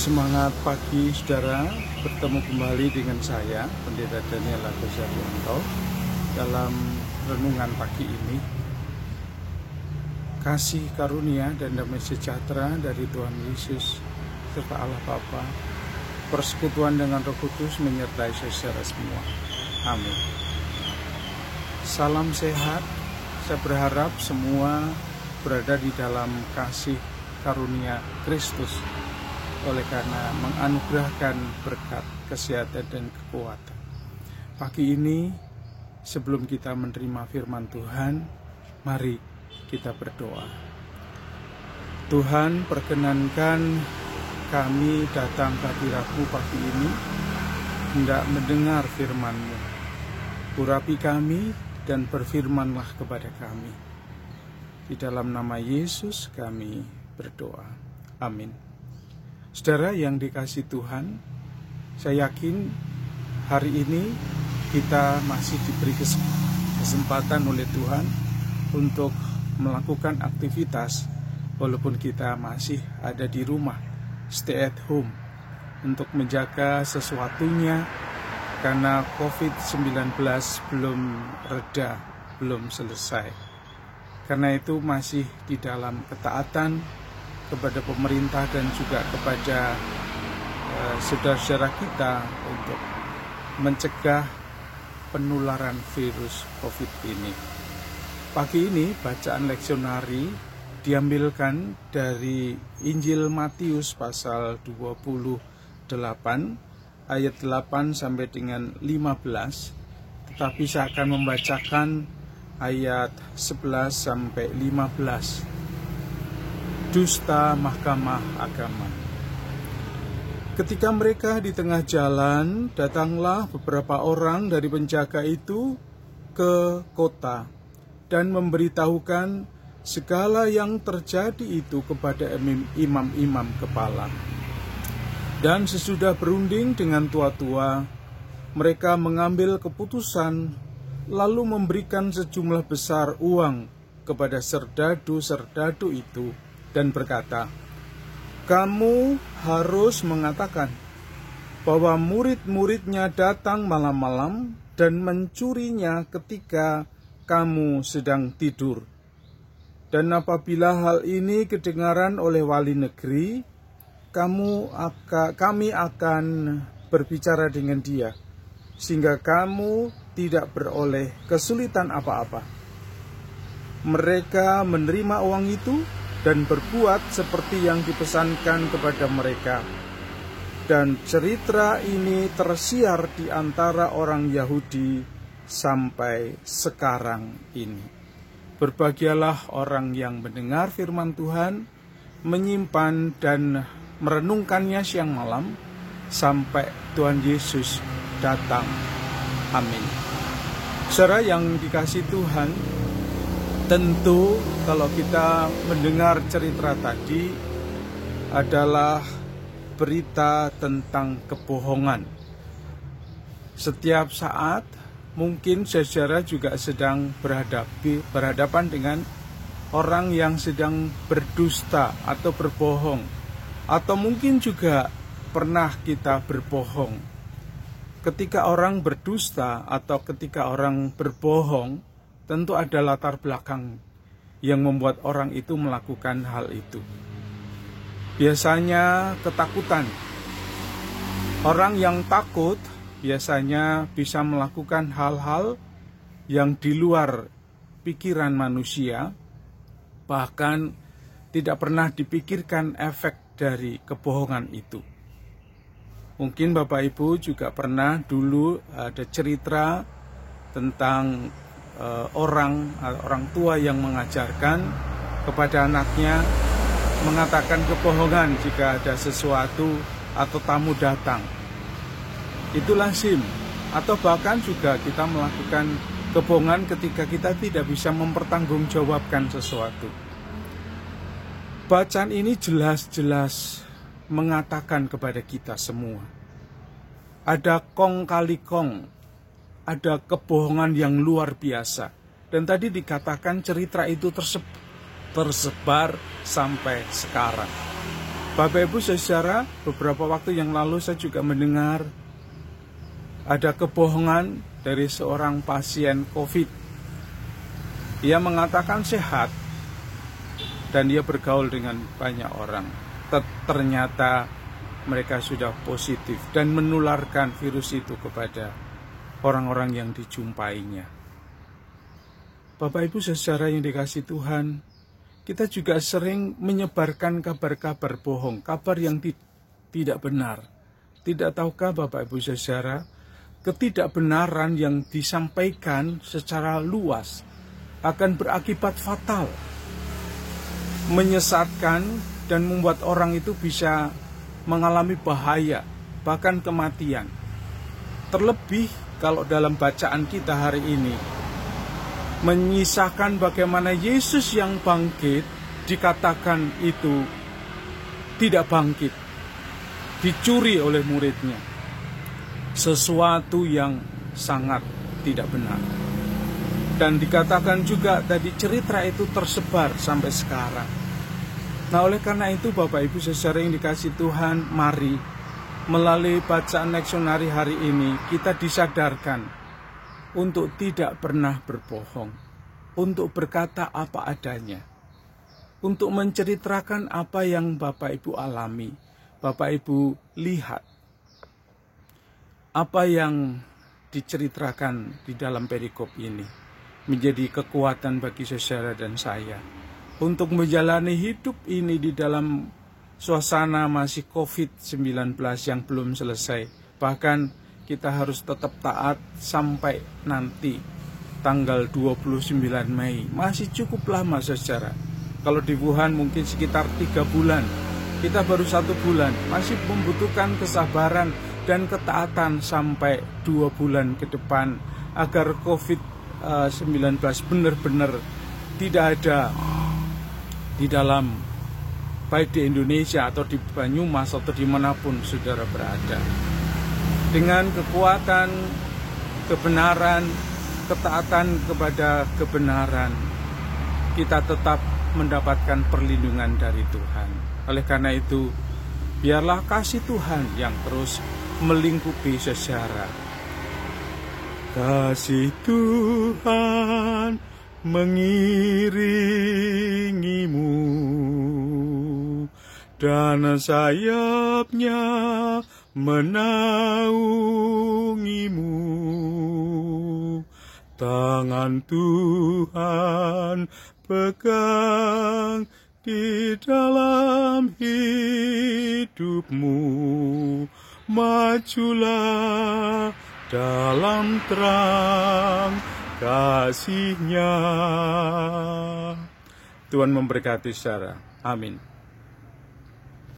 Semangat pagi saudara, bertemu kembali dengan saya Pendeta Daniel Agus Haryanto dalam renungan pagi ini. Kasih karunia dan damai sejahtera dari Tuhan Yesus serta Allah Bapa, persekutuan dengan Roh Kudus menyertai saudara semua. Amin. Salam sehat. Saya berharap semua berada di dalam kasih karunia Kristus, oleh karena menganugerahkan berkat, kesehatan, dan kekuatan. Pagi ini, sebelum kita menerima firman Tuhan, mari kita berdoa. Tuhan, perkenankan kami datang ke hadirat-Mu pagi ini, hendak mendengar firman-Mu. Urapi kami dan berfirmanlah kepada kami. Di dalam nama Yesus kami berdoa. Amin. Saudara yang dikasihi Tuhan, saya yakin hari ini kita masih diberi kesempatan oleh Tuhan untuk melakukan aktivitas walaupun kita masih ada di rumah, stay at home, untuk menjaga sesuatunya karena COVID-19 belum reda, belum selesai. Karena itu masih di dalam ketaatan kepada pemerintah dan juga kepada saudara-saudara kita untuk mencegah penularan virus COVID ini. Pagi ini bacaan leksionari diambilkan dari Injil Matius pasal 28 ayat 8 sampai dengan 15, tetapi saya akan membacakan ayat 11 sampai 15. Dusta Mahkamah Agama. Ketika mereka di tengah jalan, datanglah beberapa orang dari penjaga itu ke kota dan memberitahukan segala yang terjadi itu kepada imam-imam kepala. Dan sesudah berunding dengan tua-tua, mereka mengambil keputusan lalu memberikan sejumlah besar uang kepada serdadu-serdadu itu dan berkata, "Kamu harus mengatakan bahwa murid-muridnya datang malam-malam dan mencurinya ketika kamu sedang tidur. Dan apabila hal ini kedengaran oleh wali negeri, kami akan berbicara dengan dia, sehingga kamu tidak beroleh kesulitan apa-apa." Mereka menerima uang itu dan berbuat seperti yang dipesankan kepada mereka. Dan cerita ini tersiar di antara orang Yahudi sampai sekarang ini. Berbahagialah orang yang mendengar firman Tuhan, menyimpan dan merenungkannya siang malam, sampai Tuhan Yesus datang. Amin. Saudara yang dikasihi Tuhan, tentu kalau kita mendengar cerita tadi adalah berita tentang kebohongan. Setiap saat mungkin saudara juga sedang berhadapan dengan orang yang sedang berdusta atau berbohong. Atau mungkin juga pernah kita berbohong. Ketika orang berdusta atau ketika orang berbohong, tentu ada latar belakang yang membuat orang itu melakukan hal itu. Biasanya ketakutan. Orang yang takut biasanya bisa melakukan hal-hal yang di luar pikiran manusia, bahkan tidak pernah dipikirkan efek dari kebohongan itu. Mungkin Bapak Ibu juga pernah dulu ada cerita tentang orang tua yang mengajarkan kepada anaknya mengatakan kebohongan jika ada sesuatu atau tamu datang. Itu lazim. Atau bahkan juga kita melakukan kebohongan ketika kita tidak bisa mempertanggungjawabkan sesuatu. Bacaan ini jelas-jelas mengatakan kepada kita semua, ada kong kali kong, ada kebohongan yang luar biasa. Dan tadi dikatakan cerita itu tersebar sampai sekarang. Bapak Ibu saudara, beberapa waktu yang lalu saya juga mendengar ada kebohongan dari seorang pasien COVID. Ia mengatakan sehat dan dia bergaul dengan banyak orang. Ternyata mereka sudah positif dan menularkan virus itu kepada orang-orang yang dijumpainya. Bapak Ibu saudara yang dikasihi Tuhan, kita juga sering menyebarkan kabar-kabar bohong, kabar yang tidak benar. Tidak tahukah Bapak Ibu saudara, ketidakbenaran yang disampaikan secara luas akan berakibat fatal, menyesatkan dan membuat orang itu bisa mengalami bahaya, bahkan kematian. Terlebih kalau dalam bacaan kita hari ini menyisakan bagaimana Yesus yang bangkit dikatakan itu tidak bangkit, dicuri oleh muridnya. Sesuatu yang sangat tidak benar. Dan dikatakan juga tadi cerita itu tersebar sampai sekarang. Nah, oleh karena itu Bapak Ibu saudara yang dikasihi Tuhan, mari melalui bacaan leksionari hari ini kita disadarkan untuk tidak pernah berbohong, untuk berkata apa adanya, untuk menceritakan apa yang Bapak Ibu alami, Bapak Ibu lihat, apa yang diceritakan di dalam perikop ini menjadi kekuatan bagi saudara dan saya untuk menjalani hidup ini di dalam suasana masih COVID-19 yang belum selesai. Bahkan kita harus tetap taat sampai nanti tanggal 29 Mei. Masih cukup lama saudara. Kalau di Wuhan mungkin sekitar 3 bulan. Kita baru 1 bulan. Masih membutuhkan kesabaran dan ketaatan sampai 2 bulan ke depan agar COVID-19 benar-benar tidak ada di dalam, baik di Indonesia atau di Banyumas atau dimanapun saudara berada. Dengan kekuatan, kebenaran, ketaatan kepada kebenaran, kita tetap mendapatkan perlindungan dari Tuhan. Oleh karena itu, biarlah kasih Tuhan yang terus melingkupi saudara. Kasih Tuhan mengiringimu dan sayapnya menaungimu. Tangan Tuhan pegang di dalam hidupmu. Majulah dalam terang kasih-Nya. Tuhan memberkati saudara. Amin.